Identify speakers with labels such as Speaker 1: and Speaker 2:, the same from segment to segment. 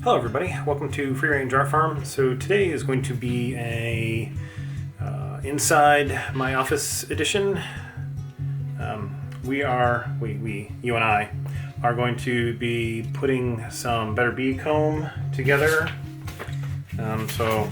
Speaker 1: Hello everybody, welcome to Free Range Art Farm. So today is going to be a inside my office edition. You and I are going to be putting some BetterBee Comb together. So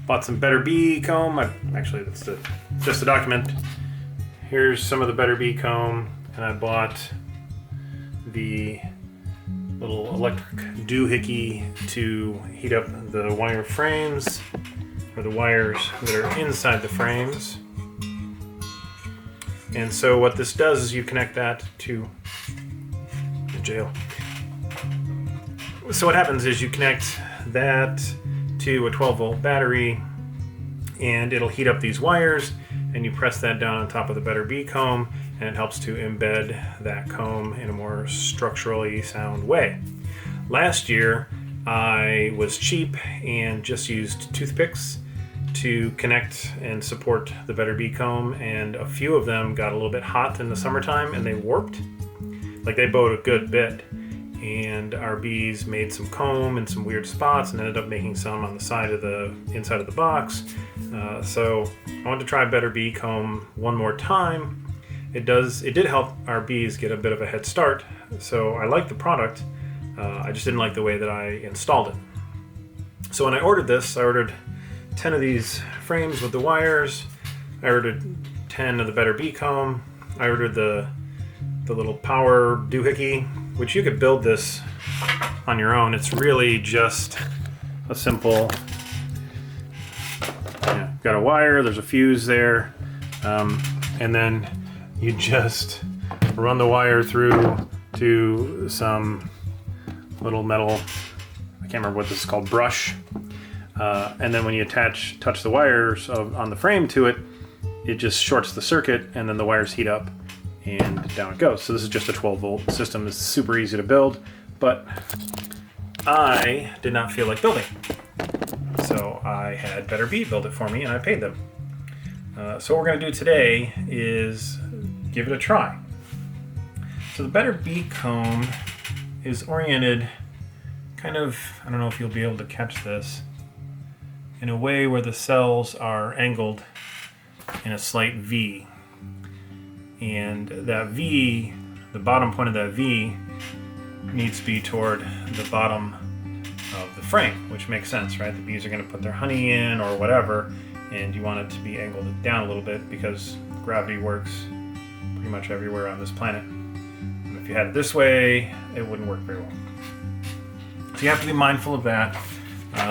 Speaker 1: bought some BetterBee Comb. Actually, that's just a document. Here's some of the BetterBee Comb, and I bought the little electric doohickey to heat up the wire frames, or the wires that are inside the frames. And so what this does is you connect that to the jail. So what happens is you connect that to a 12-volt battery, and it'll heat up these wires, and you press that down on top of the BetterBee Comb, and it helps to embed that comb in a more structurally sound way. Last year, I was cheap and just used toothpicks to connect and support the BetterBee Comb, and a few of them got a little bit hot in the summertime and they warped. Like, they bowed a good bit, and our bees made some comb in some weird spots and ended up making some on the inside of the box. So I wanted to try BetterBee Comb one more time. It did help our bees get a bit of a head start, so I like the product. I just didn't like the way that I installed it. So when I ordered this, I ordered 10 of these frames with the wires. I ordered 10 of the BetterBee Comb. I ordered the little power doohickey, which you could build this on your own. It's really just a simple, got a wire, there's a fuse there, and then you just run the wire through to some little metal, I can't remember what this is called, brush. And then when you touch the wires on the frame to it, it just shorts the circuit, and then the wires heat up and down it goes. So this is just a 12-volt system. It's super easy to build, but I did not feel like building. So I had BetterBee build it for me, and I paid them. So what we're going to do today is give it a try. So the BetterBee Comb is oriented kind of, I don't know if you'll be able to catch this, in a way where the cells are angled in a slight V. And that V, the bottom point of that V, needs to be toward the bottom of the frame, which makes sense, right? The bees are going to put their honey in or whatever, and you want it to be angled down a little bit because gravity works pretty much everywhere on this planet. And if you had it this way, it wouldn't work very well. So you have to be mindful of that.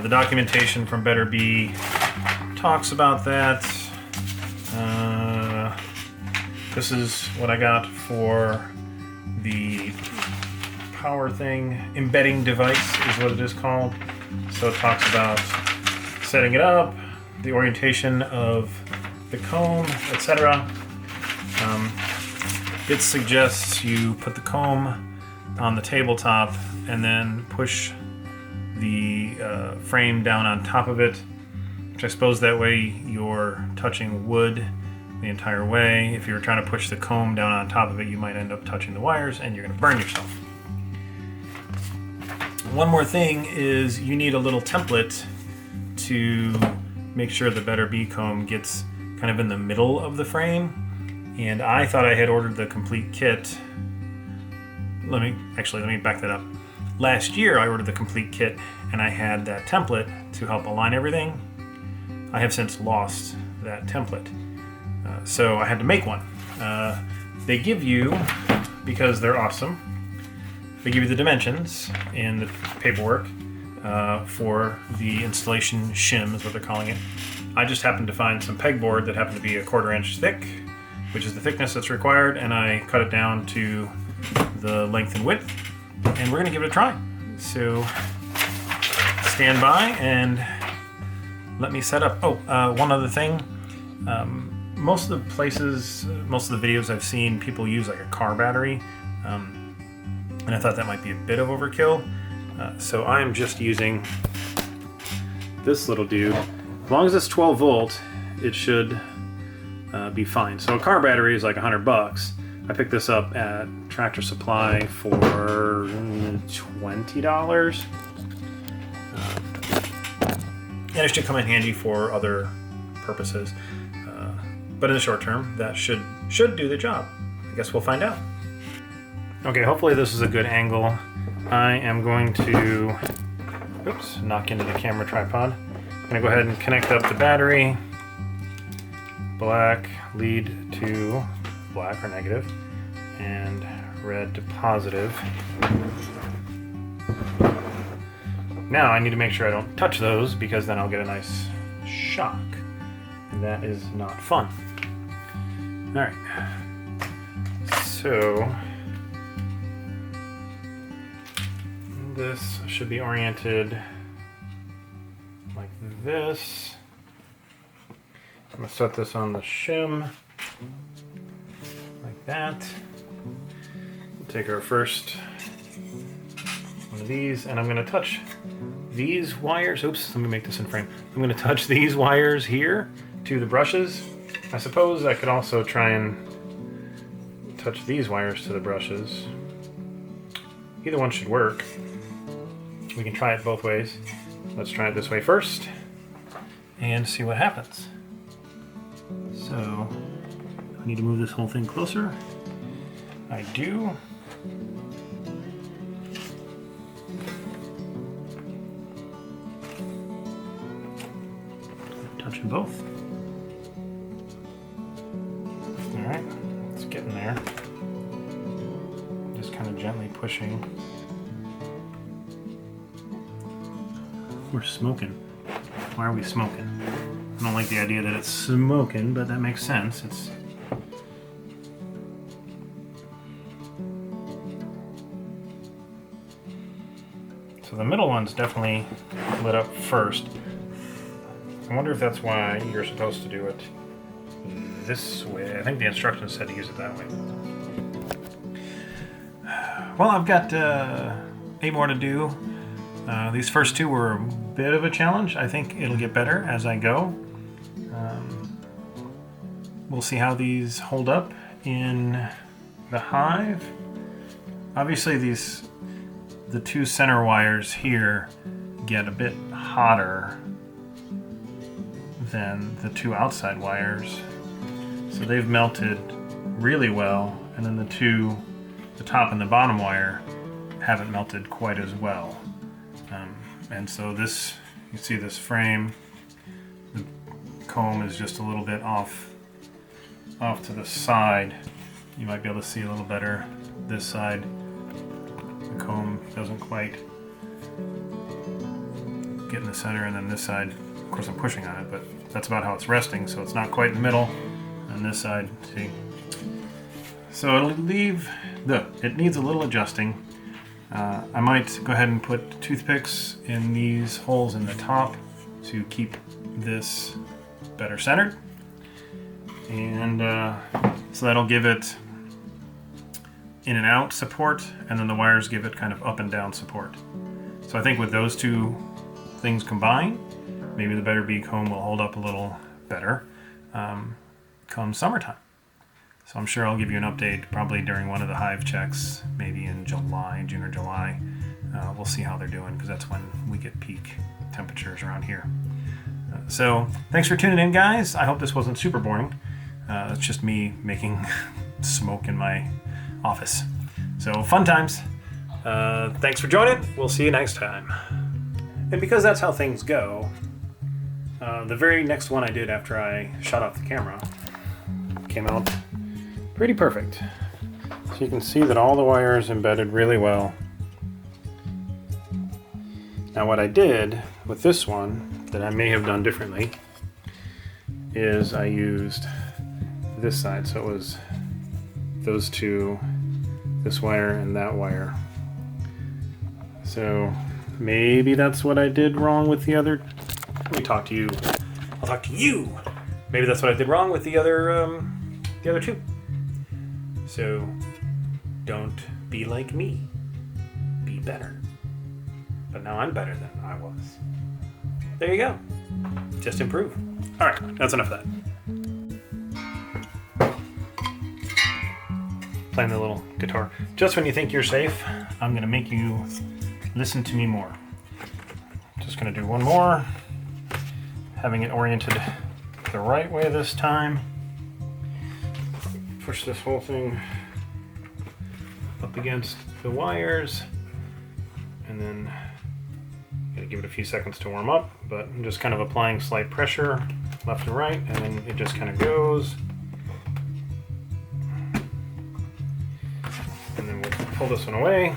Speaker 1: The documentation from BetterBee talks about that. This is what I got for the power thing. Embedding device is what it is called. So it talks about setting it up, the orientation of the comb, etc. It suggests you put the comb on the tabletop and then push the frame down on top of it, which I suppose that way you're touching wood the entire way. If you were trying to push the comb down on top of it, you might end up touching the wires and you're going to burn yourself. One more thing is you need a little template to make sure the BetterBee Comb gets kind of in the middle of the frame. And I thought I had ordered the complete kit. Let me back that up. Last year I ordered the complete kit and I had that template to help align everything. I have since lost that template. So I had to make one. They give you, because they're awesome, they give you the dimensions in the paperwork for the installation shim is what they're calling it. I just happened to find some pegboard that happened to be a 1/4 inch thick, which is the thickness that's required, and I cut it down to the length and width, and we're going to give it a try. So stand by and let me set up. One other thing. Most of the videos I've seen, people use like a car battery, and I thought that might be a bit of overkill. So I'm just using this little dude. As long as it's 12 volt, it should be fine. So a car battery is like $100. I picked this up at Tractor Supply for $20. and it should come in handy for other purposes. But in the short term, that should do the job. I guess we'll find out. Okay, hopefully this is a good angle. I am going to, oops, knock into the camera tripod. I'm gonna go ahead and connect up the battery. Black lead to black or negative, and red to positive. Now I need to make sure I don't touch those because then I'll get a nice shock. And that is not fun. All right. So this should be oriented like this. I'm gonna set this on the shim like that. We'll take our first one of these, and I'm gonna touch these wires. Oops, let me make this in frame. I'm gonna touch these wires here to the brushes. I suppose I could also try and touch these wires to the brushes. Either one should work. We can try it both ways. Let's try it this way first and see what happens. So, I need to move this whole thing closer. I do. Touch them both. Alright, it's getting there. Just kind of gently pushing. We're smoking. Why are we smoking? I don't like the idea that it's smoking, but that makes sense. It's so the middle one's definitely lit up first. I wonder if that's why you're supposed to do it this way. I think the instructions said to use it that way. Well, I've got 8 more to do. These first 2 were a bit of a challenge. I think it'll get better as I go. We'll see how these hold up in the hive. Obviously the 2 center wires here get a bit hotter than the 2 outside wires. So they've melted really well, and then the top and the bottom wire haven't melted quite as well. And so this, you see this frame, the comb is just a little bit off to the side. You might be able to see a little better this side. The comb doesn't quite get in the center, and then this side, of course I'm pushing on it, but that's about how it's resting, so it's not quite in the middle. And this side, see? So it'll leave, it needs a little adjusting. I might go ahead and put toothpicks in these holes in the top to keep this better centered. And so that'll give it in and out support, and then the wires give it kind of up and down support. So I think with those 2 things combined, maybe the BetterBee comb will hold up a little better come summertime. So I'm sure I'll give you an update probably during one of the hive checks, maybe in July, June or July. We'll see how they're doing because that's when we get peak temperatures around here. So thanks for tuning in, guys. I hope this wasn't super boring. It's just me making smoke in my office. So fun times. Thanks for joining. We'll see you next time. And because that's how things go, the very next one I did after I shut off the camera came out pretty perfect. So you can see that all the wires embedded really well. Now what I did with this one that I may have done differently is I used this side. So it was those 2, this wire and that wire. So maybe that's what I did wrong with the other. Let me talk to you. I'll talk to you. Maybe that's what I did wrong with the other 2. So don't be like me. Be better. But now I'm better than I was. There you go. Just improve. All right, that's enough of that. Playing the little guitar. Just when you think you're safe, I'm going to make you listen to me more. Just going to do one more. having it oriented the right way this time. Push this whole thing up against the wires, and then gotta give it a few seconds to warm up, but I'm just kind of applying slight pressure left and right, and then it just kind of goes. And then we'll pull this one away,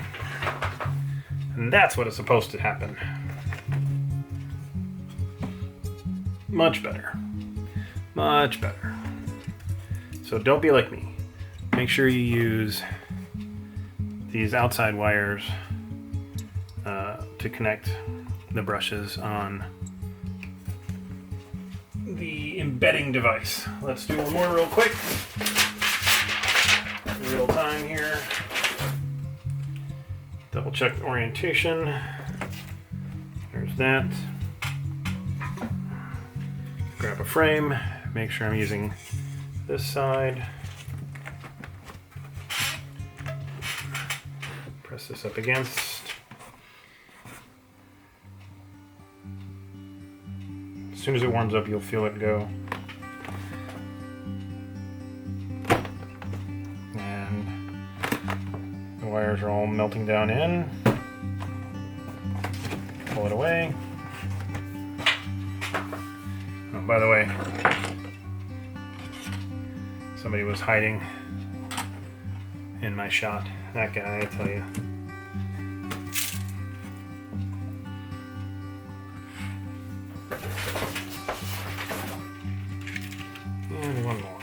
Speaker 1: and that's what is supposed to happen. Much better. Much better. So don't be like me. Make sure you use these outside wires to connect the brushes on the embedding device. Let's do one more real quick. Real time here. Double check the orientation. There's that. Grab a frame. Make sure I'm using this side. Press this up against. As soon as it warms up, you'll feel it go. And the wires are all melting down in. Pull it away. Oh, by the way, somebody was hiding in my shot. That guy, I tell you. And one more.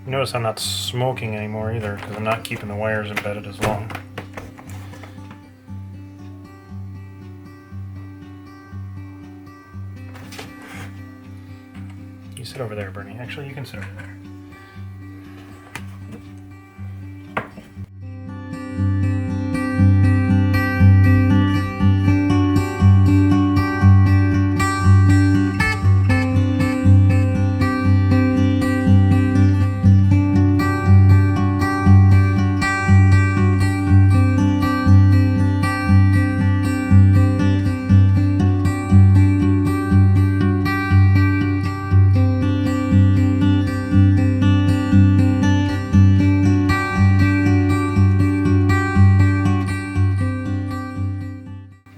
Speaker 1: Notice I'm not smoking anymore either, because I'm not keeping the wires embedded as long. You sit over there, Bernie. Actually, you can sit over there.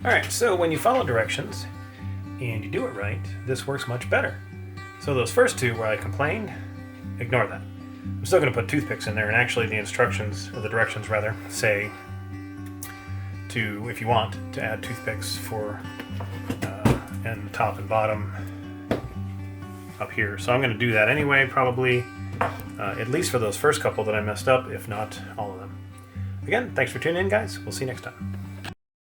Speaker 1: Alright, so when you follow directions and you do it right, this works much better. So those first two where I complained, ignore that. I'm still going to put toothpicks in there, and actually the instructions, or the directions rather, say to, if you want, to add toothpicks for and top and bottom up here. So I'm going to do that anyway, probably, at least for those first couple that I messed up, if not all of them. Again, thanks for tuning in, guys. We'll see you next time.